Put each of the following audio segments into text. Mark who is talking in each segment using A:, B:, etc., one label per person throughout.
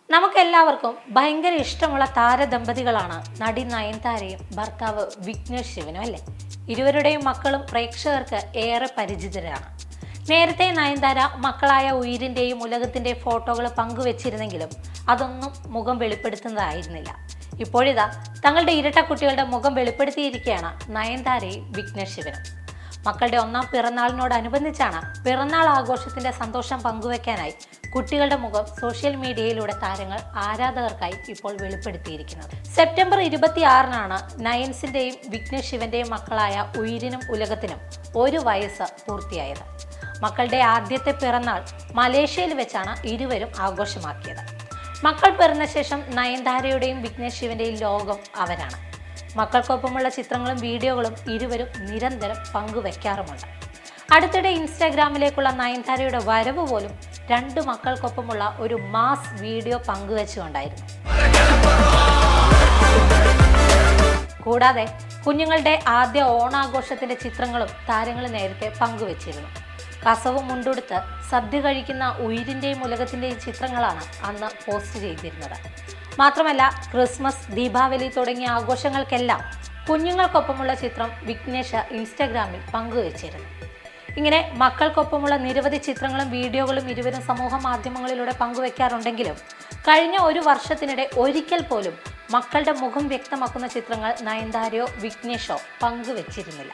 A: നമുക്കെല്ലാവർക്കും ഭയങ്കര ഇഷ്ടമുള്ള താരദമ്പതികളാണ് നടി നയൻതാരയും ഭർത്താവ് വിഘ്നേഷ് ശിവനും അല്ലേ. ഇരുവരുടെയും മക്കളും പ്രേക്ഷകർക്ക് ഏറെ പരിചിതരാണ്. നേരത്തെ നയൻതാര മക്കളായ ഉയിരിൻ്റെയും ഉലകത്തിൻ്റെ ഫോട്ടോകൾ പങ്കുവച്ചിരുന്നെങ്കിലും അതൊന്നും മുഖം വെളിപ്പെടുത്തുന്നതായിരുന്നില്ല. ഇപ്പോഴിതാ തങ്ങളുടെ ഇരട്ട കുട്ടികളുടെ മുഖം വെളിപ്പെടുത്തിയിരിക്കുകയാണ് നയൻതാരയും വിഘ്നേഷ് ശിവനും. മക്കളുടെ ഒന്നാം പിറന്നാളിനോടനുബന്ധിച്ചാണ് പിറന്നാൾ ആഘോഷത്തിന്റെ സന്തോഷം പങ്കുവെക്കാനായി കുട്ടികളുടെ മുഖം സോഷ്യൽ മീഡിയയിലൂടെ താരങ്ങൾ ആരാധകർക്കായി ഇപ്പോൾ വെളിപ്പെടുത്തിയിരിക്കുന്നത്. സെപ്റ്റംബർ 26-നാണ് നയൻസിന്റെയും വിഘ്നേഷ് ശിവന്റെയും മക്കളായ ഉയിരിനും ഉലകത്തിനും 1 വയസ്സ് പൂർത്തിയായത്. മക്കളുടെ ആദ്യത്തെ പിറന്നാൾ മലേഷ്യയിൽ വെച്ചാണ് ഇരുവരും ആഘോഷമാക്കിയത്. മക്കൾ പിറന്ന ശേഷം നയൻതാരയുടെയും വിഘ്നേഷ് ശിവന്റെയും ലോകം അവരാണ്. മക്കൾക്കൊപ്പമുള്ള ചിത്രങ്ങളും വീഡിയോകളും ഇരുവരും നിരന്തരം പങ്കുവെക്കാറുമുണ്ട്. അടുത്തിടെ ഇൻസ്റ്റാഗ്രാമിലേക്കുള്ള നയൻതാരയുടെ വരവ് പോലും 2 മക്കൾക്കൊപ്പമുള്ള ഒരു മാസ് വീഡിയോ പങ്കുവെച്ചുകൊണ്ടായിരുന്നു. കൂടാതെ കുഞ്ഞുങ്ങളുടെ ആദ്യ ഓണാഘോഷത്തിന്റെ ചിത്രങ്ങളും താരങ്ങൾ നേരത്തെ പങ്കുവെച്ചിരുന്നു. കസവും മുണ്ടുടുത്ത് സദ്യ കഴിക്കുന്ന ഉയിരിന്റെയും ഉലകത്തിന്റെയും ചിത്രങ്ങളാണ് അന്ന് പോസ്റ്റ് ചെയ്തിരുന്നത്. മാത്രമല്ല ക്രിസ്മസ്, ദീപാവലി തുടങ്ങിയ ആഘോഷങ്ങൾക്കെല്ലാം കുഞ്ഞുങ്ങൾക്കൊപ്പമുള്ള ചിത്രം വിഘ്നേഷ് ഇൻസ്റ്റാഗ്രാമിൽ പങ്കുവച്ചിരുന്നു. ഇങ്ങനെ മക്കൾക്കൊപ്പമുള്ള നിരവധി ചിത്രങ്ങളും വീഡിയോകളും ഇരുവരും സമൂഹ മാധ്യമങ്ങളിലൂടെ പങ്കുവെക്കാറുണ്ടെങ്കിലും കഴിഞ്ഞ 1 വർഷത്തിനിടെ ഒരിക്കൽ പോലും മക്കളുടെ മുഖം വ്യക്തമാക്കുന്ന ചിത്രങ്ങൾ നയൻതാരയോ വിഘ്നേഷോ പങ്കുവച്ചിരുന്നില്ല.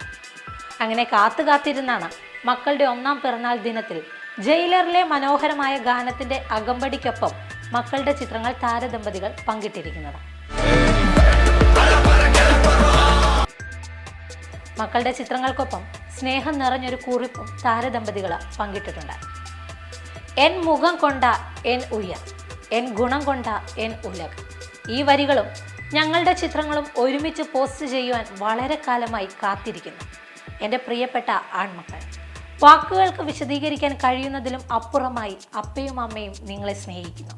A: അങ്ങനെ കാത്തിരുന്നാണ് മക്കളുടെ 1-ാം പിറന്നാൾ ദിനത്തിൽ ജയിലറിലെ മനോഹരമായ ഗാനത്തിന്റെ അകമ്പടിക്കൊപ്പം മക്കളുടെ ചിത്രങ്ങൾ താരദമ്പതികൾ പങ്കിട്ടിരിക്കുന്നത്. മക്കളുടെ ചിത്രങ്ങൾക്കൊപ്പം സ്നേഹം നിറഞ്ഞൊരു കുറിപ്പും താരദമ്പതികൾ പങ്കിട്ടിട്ടുണ്ട്. എൻ മുഖം കൊണ്ട എൻ ഉയർ, എൻ ഗുണം കൊണ്ട എൻ ഉലക്. ഈ വരികളും ഞങ്ങളുടെ ചിത്രങ്ങളും ഒരുമിച്ച് പോസ്റ്റ് ചെയ്യുവാൻ വളരെ കാലമായി കാത്തിരിക്കുന്നു. എൻ്റെ പ്രിയപ്പെട്ട ആൺമക്കൾ, വാക്കുകൾക്ക് വിശദീകരിക്കാൻ കഴിയുന്നതിലും അപ്പുറമായി അപ്പയും അമ്മയും നിങ്ങളെ സ്നേഹിക്കുന്നു.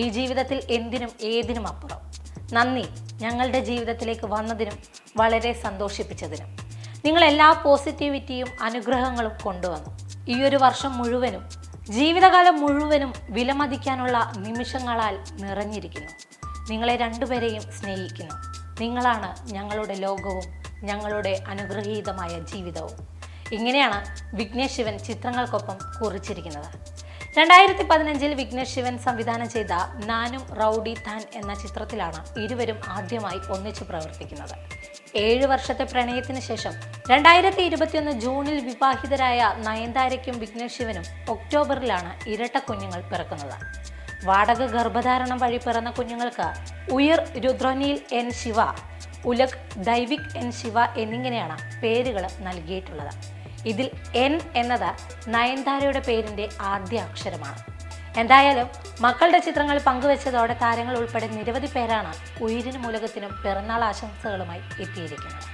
A: ഈ ജീവിതത്തിൽ എന്തിനും ഏതിനും അപ്പുറം. നന്ദി ഞങ്ങളുടെ ജീവിതത്തിലേക്ക് വന്നതിനും വളരെ സന്തോഷിപ്പിച്ചതിനും. നിങ്ങളെല്ലാ പോസിറ്റിവിറ്റിയും അനുഗ്രഹങ്ങളും കൊണ്ടുവന്നു. ഈ ഒരു വർഷം മുഴുവനും ജീവിതകാലം മുഴുവനും വിലമതിക്കാനുള്ള നിമിഷങ്ങളാൽ നിറഞ്ഞിരിക്കുന്നു. നിങ്ങളെ 2 പേരെയും സ്നേഹിക്കുന്നു. നിങ്ങളാണ് ഞങ്ങളുടെ ലോകവും ഞങ്ങളുടെ അനുഗ്രഹീതമായ ജീവിതവും. ഇങ്ങനെയാണ് വിഘ്നേഷ് ശിവൻ ചിത്രങ്ങൾക്കൊപ്പം കുറിച്ചിരിക്കുന്നത്. 2015-ൽ വിഘ്നേഷ് ശിവൻ സംവിധാനം ചെയ്ത നാനും റൗഡി താൻ എന്ന ചിത്രത്തിലാണ് ഇരുവരും ആദ്യമായി ഒന്നിച്ചു പ്രവർത്തിക്കുന്നത്. 7 വർഷത്തെ പ്രണയത്തിന് ശേഷം 2021 ജൂണിൽ വിവാഹിതരായ നയൻതാരയ്ക്കും വിഘ്നേഷ് ശിവനും ഒക്ടോബറിലാണ് ഇരട്ട കുഞ്ഞുങ്ങൾ പിറക്കുന്നത്. വാടക ഗർഭധാരണം വഴി പിറന്ന കുഞ്ഞുങ്ങൾക്ക് ഉയർ രുദ്രനീൽ എൻ ശിവ, ഉലക് ദൈവിക് എൻ ശിവ എന്നിങ്ങനെയാണ് പേരുകൾ നൽകിയിട്ടുള്ളത്. ഇതിൽ എൻ എന്നത് നയൻതാരയുടെ പേരിൻ്റെ ആദ്യ അക്ഷരമാണ്. എന്തായാലും മക്കളുടെ ചിത്രങ്ങൾ പങ്കുവെച്ചതോടെ താരങ്ങൾ ഉൾപ്പെടെ നിരവധി പേരാണ് ഉയിരിനും ഉലകത്തിനും പിറന്നാൾ ആശംസകളുമായി എത്തിയിരിക്കുന്നത്.